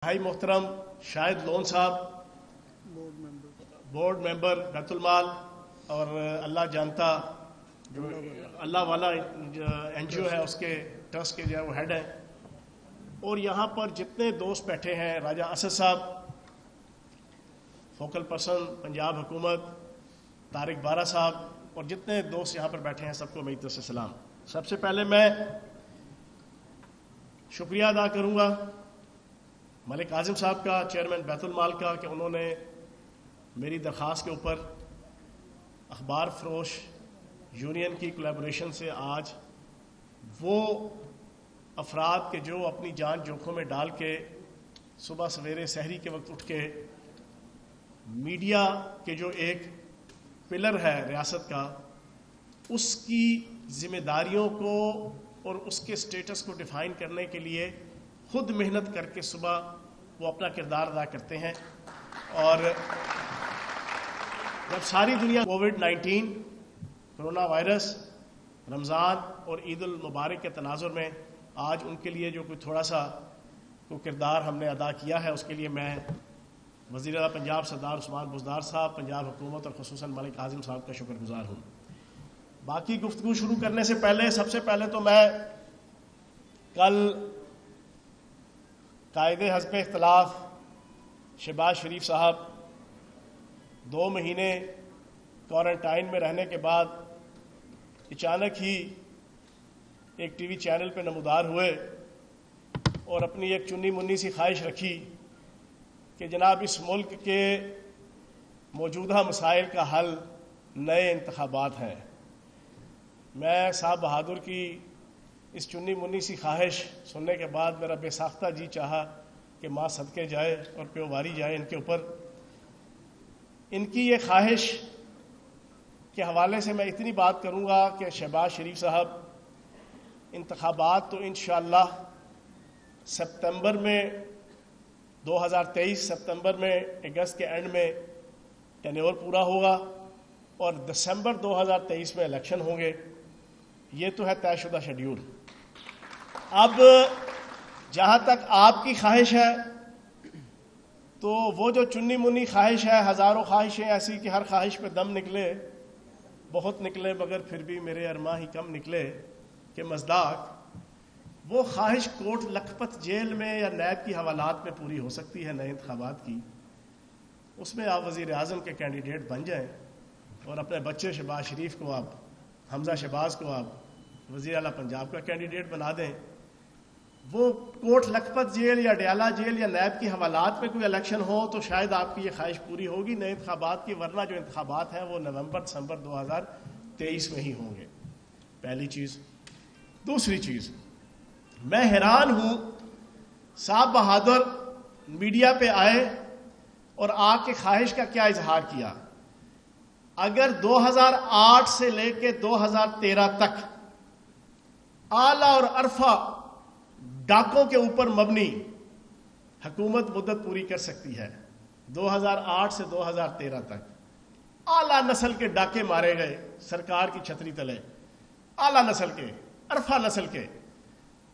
بھائی محترم شاہد لون صاحب بورڈ ممبر بیت المال اور اللہ جانتا جو اللہ والا این جی او ہے اس کے ٹرسٹ کے جو ہے وہ ہیڈ ہیں، اور یہاں پر جتنے دوست بیٹھے ہیں، راجہ اسد صاحب فوکل پرسن پنجاب حکومت، طارق بارہ صاحب اور جتنے دوست یہاں پر بیٹھے ہیں، سب کو میری طرف سے سلام۔ سب سے پہلے میں شکریہ ادا کروں گا ملک اعظم صاحب کا، چیئرمین بیت المال کا، کہ انہوں نے میری درخواست کے اوپر اخبار فروش یونین کی کولیبوریشن سے آج وہ افراد کے جو اپنی جان جوکھوں میں ڈال کے صبح سویرے سحری کے وقت اٹھ کے میڈیا کے جو ایک پلر ہے ریاست کا، اس کی ذمہ داریوں کو اور اس کے سٹیٹس کو ڈیفائن کرنے کے لیے خود محنت کر کے صبح وہ اپنا کردار ادا کرتے ہیں۔ اور جب ساری دنیا کووڈ-19 کرونا وائرس، رمضان اور عید المبارک کے تناظر میں آج ان کے لیے جو کوئی تھوڑا سا کوئی کردار ہم نے ادا کیا ہے، اس کے لیے میں وزیر اعلیٰ پنجاب سردار عثمان بزدار صاحب، پنجاب حکومت اور خصوصاً ملک اعظم صاحب کا شکر گزار ہوں۔ باقی گفتگو شروع کرنے سے پہلے سب سے پہلے تو میں کل قائد حزب اختلاف شہباز شریف صاحب 2 مہینے کوارنٹائن میں رہنے کے بعد اچانک ہی ایک ٹی وی چینل پہ نمودار ہوئے اور اپنی ایک چنی منی سی خواہش رکھی کہ جناب اس ملک کے موجودہ مسائل کا حل نئے انتخابات ہیں۔ میں صاحب بہادر کی اس چنی منی سی خواہش سننے کے بعد میرا بے ساختہ جی چاہا کہ ماں صدقے جائے اور پیواری جائے ان کے اوپر۔ ان کی یہ خواہش کے حوالے سے میں اتنی بات کروں گا کہ شہباز شریف صاحب، انتخابات تو انشاءاللہ سپتمبر میں 2023 سپتمبر میں اگست کے اینڈ میں ٹینیور پورا ہوگا اور دسمبر 2023 میں الیکشن ہوں گے۔ یہ تو ہے طے شدہ شیڈیول۔ اب جہاں تک آپ کی خواہش ہے تو وہ جو چنی منی خواہش ہے، ہزاروں خواہشیں ایسی کہ ہر خواہش پہ دم نکلے، بہت نکلے مگر پھر بھی میرے ارماں ہی کم نکلے کہ مزداق، وہ خواہش کوٹ لکھپت جیل میں یا نیب کی حوالات میں پوری ہو سکتی ہے نئے انتخابات کی۔ اس میں آپ وزیر اعظم کے کینڈیڈیٹ بن جائیں اور اپنے بچے شہباز شریف کو، آپ حمزہ شہباز کو آپ وزیر اعلیٰ پنجاب کا کینڈیڈیٹ بنا دیں۔ وہ کوٹ لکھپت جیل یا ڈیالہ جیل یا نیب کی حوالات میں کوئی الیکشن ہو تو شاید آپ کی یہ خواہش پوری ہوگی نئے انتخابات کی، ورنہ جو انتخابات ہیں وہ نومبر دسمبر 2023 میں ہی ہوں گے۔ پہلی چیز۔ دوسری چیز، میں حیران ہوں صاحب بہادر میڈیا پہ آئے اور آ کے خواہش کا کیا اظہار کیا۔ اگر 2008 سے لے کے 2013 تک اعلیٰ اور عرفہ ڈاکوں کے اوپر مبنی حکومت مدت پوری کر سکتی ہے، 2008 سے 2013 تک اعلیٰ نسل کے ڈاکے مارے گئے سرکار کی چھتری تلے، اعلیٰ نسل کے، عرفہ نسل کے۔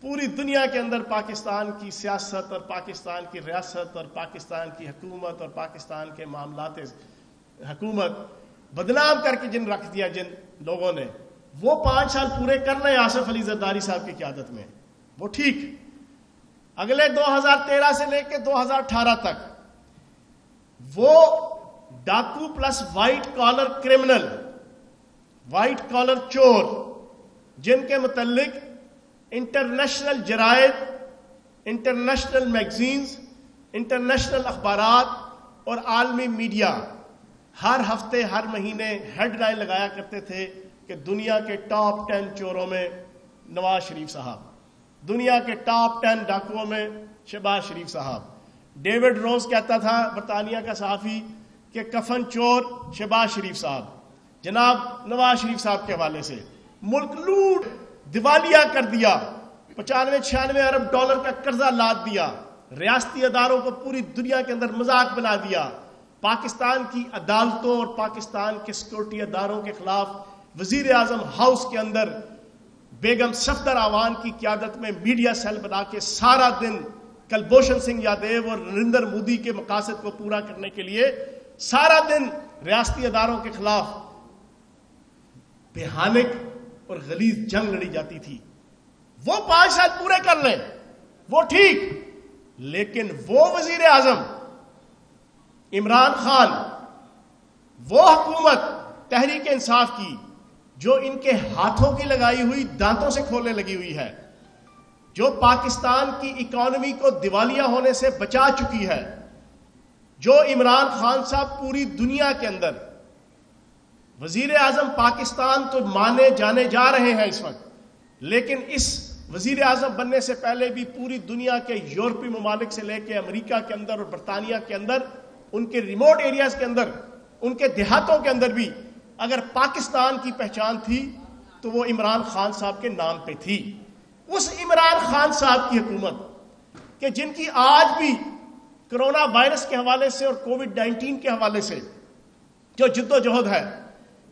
پوری دنیا کے اندر پاکستان کی سیاست اور پاکستان کی ریاست اور پاکستان کی حکومت اور پاکستان کے معاملات حکومت بدنام کر کے جن رکھ دیا جن لوگوں نے، وہ 5 سال پورے کرنے آصف علی زرداری صاحب کی قیادت میں، وہ ٹھیک۔ اگلے 2013 سے لے کے 2018 تک وہ ڈاکو plus white collar criminal, white collar چور، جن کے متعلق انٹرنیشنل جرائد، انٹرنیشنل میگزینز، انٹرنیشنل اخبارات اور عالمی میڈیا ہر ہفتے ہر مہینے ہیڈ لائن لگایا کرتے تھے کہ دنیا کے ٹاپ 10 چوروں میں نواز شریف صاحب، دنیا کے ٹاپ 10 ڈاکوؤں میں شہباز شریف صاحب۔ ڈیوڈ روز کہتا تھا برطانیہ کا صحافی کہ کفن چور شہباز شریف صاحب۔ جناب نواز شریف صاحب کے حوالے سے ملک لوٹ دیوالیہ کر دیا، 95-96 ارب ڈالر کا قرضہ لاد دیا، ریاستی اداروں کو پوری دنیا کے اندر مذاق بنا دیا، پاکستان کی عدالتوں اور پاکستان کے سیکورٹی اداروں کے خلاف وزیر اعظم ہاؤس کے اندر بیگم صفدر اعوان کی قیادت میں میڈیا سیل بنا کے سارا دن کلبھوشن سنگھ یادیو اور نریندر مودی کے مقاصد کو پورا کرنے کے لیے سارا دن ریاستی اداروں کے خلاف بھیانک اور غلیظ جنگ لڑی جاتی تھی. وہ 5 سال پورے کر لیں وہ ٹھیک، لیکن وہ وزیر اعظم عمران خان، وہ حکومت تحریک انصاف کی جو ان کے ہاتھوں کی لگائی ہوئی دانتوں سے کھولنے لگی ہوئی ہے، جو پاکستان کی اکانومی کو دیوالیہ ہونے سے بچا چکی ہے، جو عمران خان صاحب پوری دنیا کے اندر وزیر اعظم پاکستان تو مانے جانے جا رہے ہیں اس وقت، لیکن اس وزیر اعظم بننے سے پہلے بھی پوری دنیا کے یورپی ممالک سے لے کے امریکہ کے اندر اور برطانیہ کے اندر، ان کے ریموٹ ایریاز کے اندر، ان کے دیہاتوں کے اندر بھی اگر پاکستان کی پہچان تھی تو وہ عمران خان صاحب کے نام پہ تھی. اس عمران خان صاحب کی حکومت کہ جن کی آج بھی کرونا وائرس کے حوالے سے اور کووڈ-19 کے حوالے سے جو جد و جہد ہے،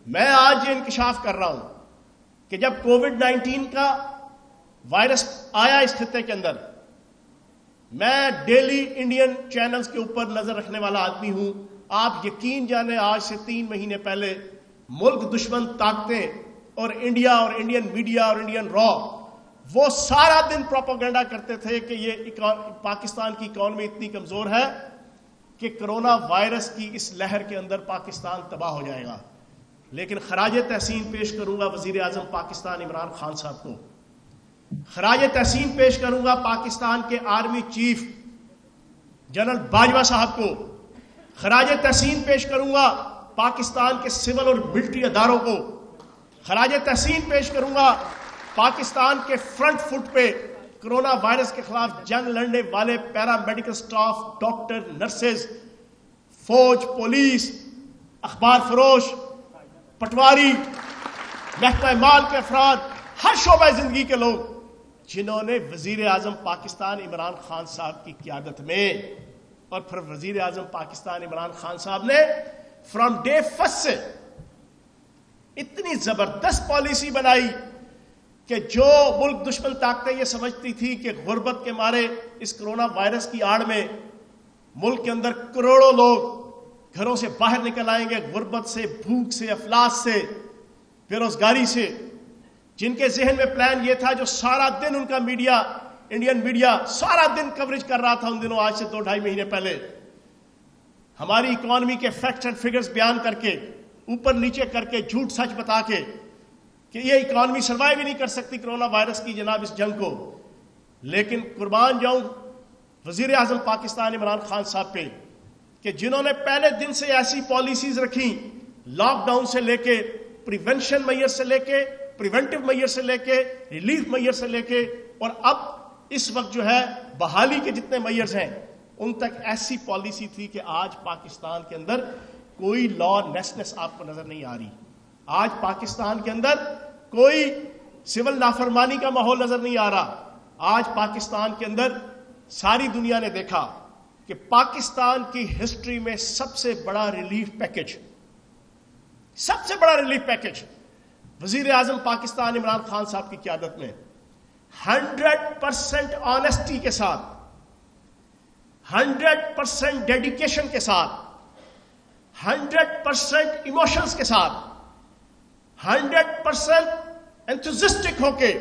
میں آج یہ انکشاف کر رہا ہوں کہ جب کووڈ-19 کا وائرس آیا اس خطے کے اندر، میں ڈیلی انڈین چینلز کے اوپر نظر رکھنے والا آدمی ہوں. آپ یقین جانیں آج سے 3 مہینے پہلے ملک دشمن طاقتیں اور انڈیا اور انڈین میڈیا اور انڈین را وہ سارا دن پروپیگنڈا کرتے تھے کہ یہ پاکستان کی اکانومی اتنی کمزور ہے کہ کرونا وائرس کی اس لہر کے اندر پاکستان تباہ ہو جائے گا. لیکن خراج تحسین پیش کروں گا وزیر اعظم پاکستان عمران خان صاحب کو، خراج تحسین پیش کروں گا پاکستان کے آرمی چیف جنرل باجوہ صاحب کو، خراج تحسین پیش کروں گا پاکستان کے سول اور ملٹری اداروں کو، خراج تحسین پیش کروں گا پاکستان کے فرنٹ فٹ پہ کرونا وائرس کے خلاف جنگ لڑنے والے پیرا میڈیکل سٹاف، ڈاکٹر، نرسز، فوج، پولیس، اخبار فروش، پٹواری، محکمہ مال کے افراد، ہر شعبہ زندگی کے لوگ جنہوں نے وزیر اعظم پاکستان عمران خان صاحب کی قیادت میں اور پھر وزیر اعظم پاکستان عمران خان صاحب نے فرام ڈے فرسٹ سے اتنی زبردست پالیسی بنائی کہ جو ملک دشمن طاقتیں یہ سمجھتی تھی کہ غربت کے مارے اس کرونا وائرس کی آڑ میں ملک کے اندر کروڑوں لوگ گھروں سے باہر نکل آئیں گے، غربت سے، بھوک سے، افلاس سے، بے روزگاری سے، جن کے ذہن میں پلان یہ تھا، جو سارا دن ان کا میڈیا، انڈین میڈیا سارا دن کوریج کر رہا تھا ان دنوں، آج سے 2-2.5 مہینے پہلے، ہماری اکانومی کے فیکٹس اینڈ فگرز بیان کر کے، اوپر نیچے کر کے، جھوٹ سچ بتا کے کہ یہ اکانومی سروائیو بھی نہیں کر سکتی کرونا وائرس کی جناب اس جنگ کو. لیکن قربان جاؤں وزیر اعظم پاکستان عمران خان صاحب پہ کہ جنہوں نے پہلے دن سے ایسی پالیسیز رکھی، لاک ڈاؤن سے لے کے، پریونشن میئر سے لے کے، پریونٹیو میئر سے لے کے، ریلیف میئر سے لے کے، اور اب اس وقت جو ہے بحالی کے جتنے میئرز ہیں ان تک ایسی پالیسی تھی کہ آج پاکستان کے اندر کوئی لا لیسنس آپ کو نظر نہیں آ رہی. آج پاکستان کے اندر کوئی سول نافرمانی کا ماحول نظر نہیں آ رہا. آج پاکستان کے اندر ساری دنیا نے دیکھا کہ پاکستان کی ہسٹری میں سب سے بڑا ریلیف پیکج وزیر اعظم پاکستان عمران خان صاحب کی قیادت میں 100% آنیسٹی کے ساتھ، 100% ڈیڈیکیشن کے ساتھ، 100% ایموشنز کے ساتھ، 100% انتھوزسٹک ہو کے،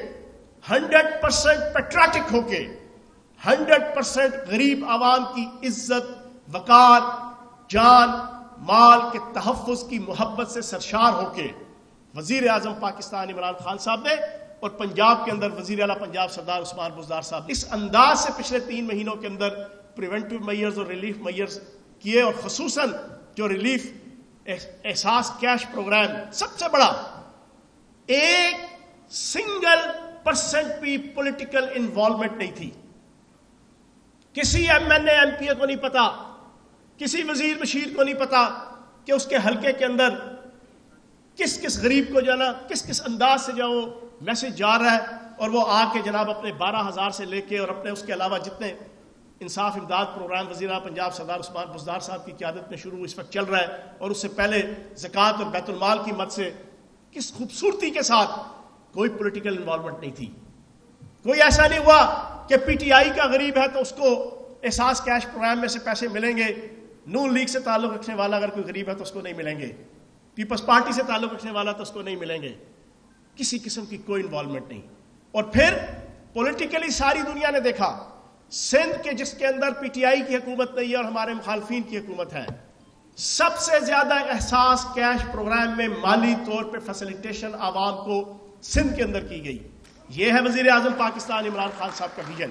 100% پیٹریاٹک ہو کے، 100% غریب عوام کی عزت، وقار، جان، مال کے تحفظ کی محبت سے سرشار ہو کے وزیر اعظم پاکستان عمران خان صاحب نے، اور پنجاب کے اندر وزیر اعلیٰ پنجاب سردار عثمان بزدار صاحب اس انداز سے پچھلے 3 مہینوں کے اندر پریونٹیو میئرز اور ریلیف میئرز کیے، اور خصوصاً جو ریلیف احساس کیش پروگرام سب سے بڑا، 1% بھی پولیٹیکل انوالومنٹ نہیں تھی. کسی M N A M P A کو نہیں پتا، کسی وزیر مشیر کو نہیں پتا کہ اس کے حلقے کے اندر کس کس غریب کو جانا، کس کس انداز سے جاؤ میسج جا رہا ہے، اور وہ آ کے جناب اپنے 12,000 سے لے کے اور اپنے اس کے علاوہ جتنے انصاف امداد پروگرام وزیر اعلیٰ پنجاب سردار عثمان بزدار صاحب کی قیادت میں شروع اس وقت چل رہا ہے، اور اس سے پہلے زکوٰۃ اور بیت المال کی مد سے کس خوبصورتی کے ساتھ کوئی پولیٹیکل انوالومنٹ نہیں تھی. کوئی ایسا نہیں ہوا کہ پی ٹی آئی کا غریب ہے تو اس کو احساس کیش پروگرام میں سے پیسے ملیں گے، نون لیگ سے تعلق رکھنے والا اگر کوئی غریب ہے تو اس کو نہیں ملیں گے، پیپلز پارٹی سے تعلق رکھنے والا تو اس کو نہیں ملیں گے، کسی قسم کی کوئی انوالومنٹ نہیں. اور پھر پولیٹیکلی ساری دنیا نے دیکھا سندھ کے جس کے اندر پی ٹی آئی کی حکومت نہیں ہے اور ہمارے مخالفین کی حکومت ہے، سب سے زیادہ احساس کیش پروگرام میں مالی طور پہ فیسیلیٹیشن عوام کو سندھ کے اندر کی گئی. یہ ہے وزیر اعظم پاکستان عمران خان صاحب کا ویژن.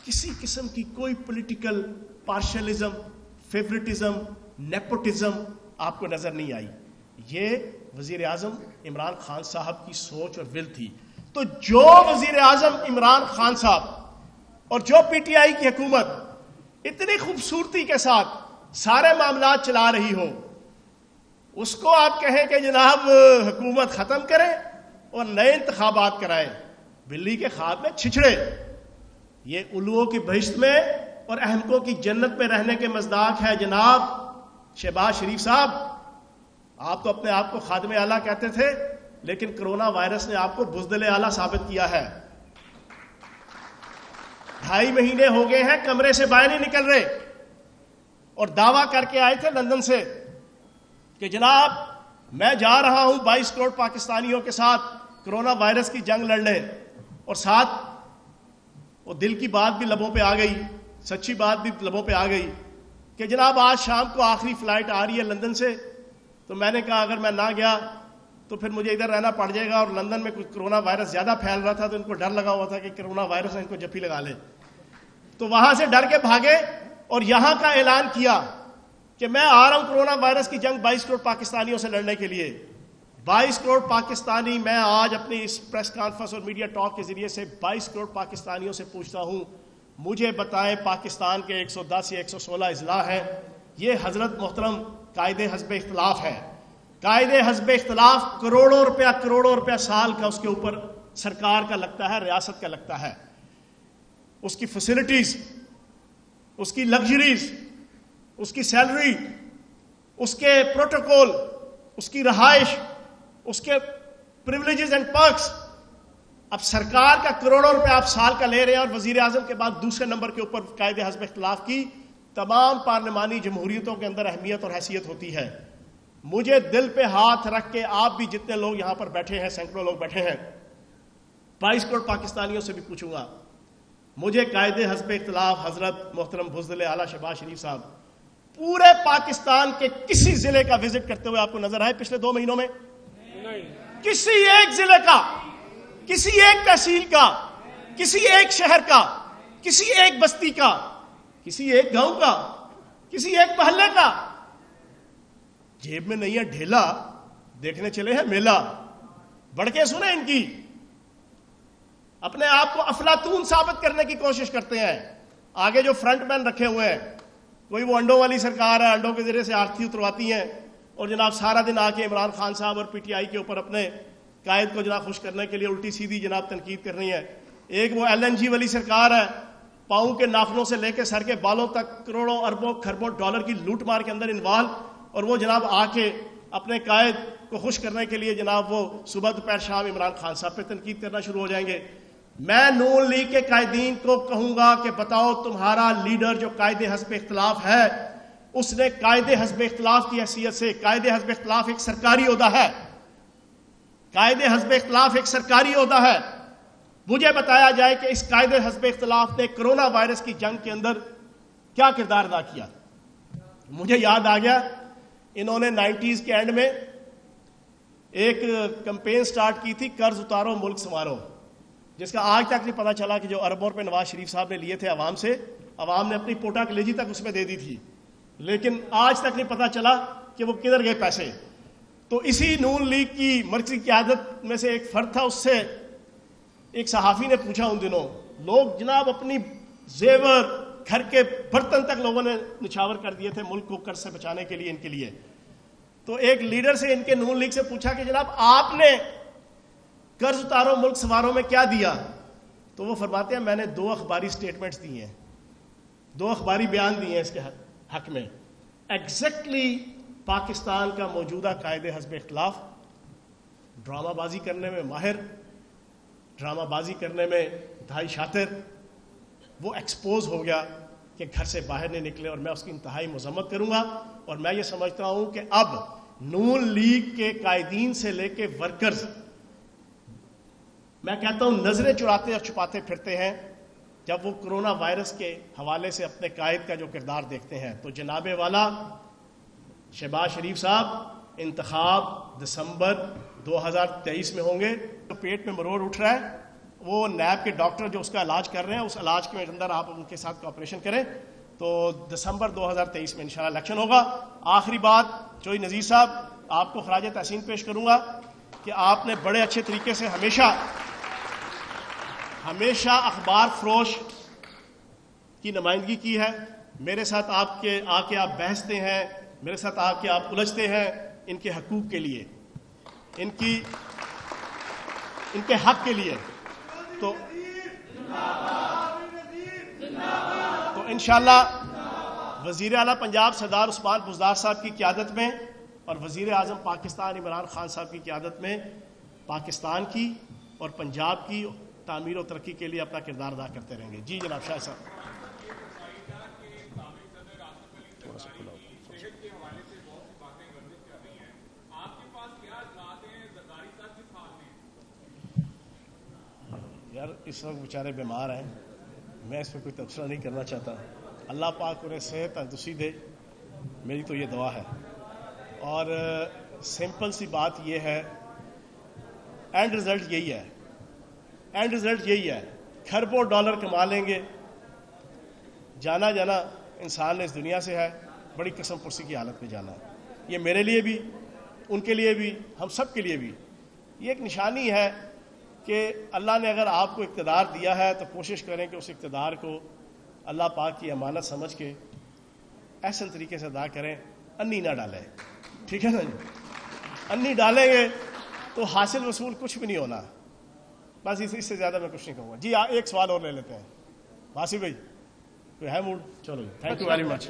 کسی قسم کی کوئی پولیٹیکل پارشلزم، فیورٹزم، نیپوٹزم آپ کو نظر نہیں آئی. یہ وزیر اعظم عمران خان صاحب کی سوچ اور ول تھی. تو جو وزیر اعظم عمران خان صاحب اور جو پی ٹی آئی کی حکومت اتنی خوبصورتی کے ساتھ سارے معاملات چلا رہی ہو، اس کو آپ کہیں کہ جناب حکومت ختم کریں اور نئے انتخابات کرائیں، بلی کے خواب میں چھچڑے. یہ الوؤں کی بہشت میں اور احمقوں کی جنت میں رہنے کے مصداق ہے. جناب شہباز شریف صاحب، آپ تو اپنے آپ کو خادم اعلیٰ کہتے تھے، لیکن کرونا وائرس نے آپ کو بزدل اعلیٰ ثابت کیا ہے. 2.5 مہینے ہو گئے ہیں کمرے سے باہر نہیں نکل رہے، اور دعویٰ کر کے آئے تھے لندن سے کہ جناب میں جا رہا ہوں 22 کروڑ پاکستانیوں کے ساتھ کرونا وائرس کی جنگ لڑنے، اور ساتھ وہ دل کی بات بھی لبوں پہ آ گئی، سچی بات بھی لبوں پہ آ گئی کہ جناب آج شام کو آخری فلائٹ آ رہی ہے لندن سے. تو میں نے کہا اگر میں نہ گیا تو پھر مجھے ادھر رہنا پڑ جائے گا، اور لندن میں کچھ کرونا وائرس زیادہ پھیل رہا تھا تو ان کو ڈر لگا ہوا تھا کہ کرونا وائرس ان کو جپھی لگا لے. تو وہاں سے ڈر کے بھاگے اور یہاں کا اعلان کیا کہ میں آ رہا ہوں کرونا وائرس کی جنگ 22 کروڑ پاکستانیوں سے لڑنے کے لیے. 22 کروڑ پاکستانی، میں آج اپنی اس پریس کانفرنس اور میڈیا ٹاک کے ذریعے سے 22 کروڑ پاکستانیوں سے پوچھتا ہوں، مجھے بتائیں پاکستان کے 110 یا 116 اضلاع ہیں، یہ حضرت محترم قائد حزب اختلاف ہے. قائد حزب اختلاف کروڑوں روپیہ سال کا اس کے اوپر سرکار کا لگتا ہے، ریاست کا لگتا ہے. اس کی فیسلٹیز، اس کی لگژریز، اس کی سیلری، اس کے پروٹوکول، اس کی رہائش، اس کے پریولیجز اینڈ پرکس. اب سرکار کا کروڑوں روپے آپ سال کا لے رہے ہیں، اور وزیر اعظم کے بعد دوسرے نمبر کے اوپر قائد حزب اختلاف کی تمام پارلیمانی جمہوریتوں کے اندر اہمیت اور حیثیت ہوتی ہے. مجھے دل پہ ہاتھ رکھ کے آپ بھی جتنے لوگ یہاں پر بیٹھے ہیں، سینکڑوں لوگ بیٹھے ہیں، 22 کروڑ پاکستانیوں سے بھی پوچھوں گا، مجھے قائد حزب اختلاف حضرت محترم بزدل اعلیٰ شہباز شریف صاحب پورے پاکستان کے کسی ضلع کا وزٹ کرتے ہوئے آپ کو نظر آئے پچھلے 2 مہینوں میں؟ کسی ایک ضلع کا، کسی ایک تحصیل کا، کسی ایک شہر کا، کسی ایک بستی کا، کسی ایک گاؤں کا، کسی ایک محلے کا؟ جیب میں نہیں ہے ڈھیلا، دیکھنے چلے ہیں میلہ. بڑھ کے سنیں ان کی، اپنے آپ کو افلاطون ثابت کرنے کی کوشش کرتے ہیں. آگے جو فرنٹ مین رکھے ہوئے ہیں، کوئی وہ انڈوں والی سرکار ہے، انڈوں کے ذریعے سے آرتی اترواتی ہیں، اور جناب سارا دن آ کے عمران خان صاحب اور پی ٹی آئی کے اوپر اپنے قائد کو جناب خوش کرنے کے لیے الٹی سیدھی جناب تنقید کرنی ہے. ایک وہ ایل این جی والی سرکار ہے، پاؤں کے ناخنوں سے لے کے سر کے بالوں تک کروڑوں اربوں کھربوں ڈالر کی لوٹ مار کے اندر انوالو، اور وہ جناب آ کے اپنے قائد کو خوش کرنے کے لیے جناب وہ صبح دوپہر شام عمران خان صاحب پہ تنقید کرنا شروع ہو جائیں گے. میں نون لیگ کے قائدین کو کہوں گا کہ بتاؤ تمہارا لیڈر جو قائد حزب اختلاف ہے، اس نے قائد حزب اختلاف کی حیثیت سے، قائد حزب اختلاف ایک سرکاری عہدہ ہے، قائد حزب اختلاف ایک سرکاری عہدہ ہے، مجھے بتایا جائے کہ اس قائد حزب اختلاف نے کرونا وائرس کی جنگ کے اندر کیا کردار ادا کیا. مجھے یاد آ گیا انہوں نے 90s کے اینڈ میں ایک کمپین سٹارٹ کی تھی، قرض اتارو ملک سنوارو، جس کا آج تک نہیں پتا چلا کہ جو اربوں روپے نواز شریف صاحب نے لیے تھے عوام سے، عوام نے اپنی پوٹا کلیجی تک اس میں دے دی تھی، لیکن آج تک نہیں پتا چلا کہ وہ کدھر گئے پیسے. تو اسی نون لیگ کی مرکزی قیادت میں سے ایک فرد تھا، اس سے ایک صحافی نے پوچھا ان دنوں، لوگ جناب اپنی زیور گھر کے برتن تک لوگوں نے نچھاور کر دیے تھے ملک کو قرض سے بچانے کے لیے ان کے لیے. تو ایک لیڈر سے ان کے نون لیگ سے پوچھا کہ جناب آپ نے قرض اتارو ملک سنوارو میں کیا دیا؟ تو وہ فرماتے ہیں میں نے 2 اخباری سٹیٹمنٹس دی ہیں، 2 اخباری بیان دیے ہیں اس کے حق میں. ایگزیکٹلی پاکستان کا موجودہ قائد حزب اختلاف ڈرامہ بازی کرنے میں ماہر، ڈرامہ بازی کرنے میں انتہائی شاطر، وہ ایکسپوز ہو گیا کہ گھر سے باہر نہیں نکلے، اور میں اس کی انتہائی مذمت کروں گا. اور میں یہ سمجھتا ہوں کہ اب نون لیگ کے قائدین سے لے کے ورکرز، میں کہتا ہوں نظریں چراتے اور چھپاتے پھرتے ہیں جب وہ کرونا وائرس کے حوالے سے اپنے قائد کا جو کردار دیکھتے ہیں. تو جناب والا شہباز شریف صاحب، انتخاب دسمبر 2023 میں ہوں گے. تو پیٹ میں مروڑ اٹھ رہا ہے، وہ نیب کے ڈاکٹر جو اس کا علاج کر رہے ہیں، اس علاج کے اندر آپ ان کے ساتھ کوآپریشن کریں. تو دسمبر 2023 میں انشاءاللہ الیکشن ہوگا. آخری بات، چوئی نذیر صاحب، آپ کو خراج تحسین پیش کروں گا کہ آپ نے بڑے اچھے طریقے سے ہمیشہ اخبار فروش کی نمائندگی کی ہے. میرے ساتھ آ کے آپ بحثتے ہیں، میرے ساتھ آ کے آپ الجھتے ہیں ان کے حقوق کے لیے، ان کے حق کے لیے. تو انشاءاللہ وزیر اعلیٰ پنجاب سردار عثمان بزدار صاحب کی قیادت میں اور وزیر اعظم پاکستان عمران خان صاحب کی قیادت میں پاکستان کی اور پنجاب کی تعمیر و ترقی کے لیے اپنا کردار ادا کرتے رہیں گے. جی جناب شاہ صاحب. یار اس وقت بیچارے بیمار ہیں، میں اس پہ کوئی تبصرہ نہیں کرنا چاہتا. اللہ پاک انہیں صحت تندرستی دے، میری تو یہ دعا ہے. اور سمپل سی بات یہ ہے، اینڈ رزلٹ یہی ہے. کھربوں ڈالر کما لیں گے، جانا انسان نے اس دنیا سے ہے، بڑی قسم پرسی کی حالت میں جانا ہے. یہ میرے لیے بھی، ان کے لیے بھی، ہم سب کے لیے بھی یہ ایک نشانی ہے کہ اللہ نے اگر آپ کو اقتدار دیا ہے تو کوشش کریں کہ اس اقتدار کو اللہ پاک کی امانت سمجھ کے احسن طریقے سے ادا کریں. انی نہ ڈالیں، ٹھیک ہے نا جی؟ انی ڈالیں گے تو حاصل وصول کچھ بھی نہیں ہونا. بس اس سے زیادہ میں کچھ نہیں کہوں گا. جی ایک سوال اور لے لیتے ہیں. واسی بھائی کوئی ہے موڈ؟ چلو جی، تھینک یو ویری مچ.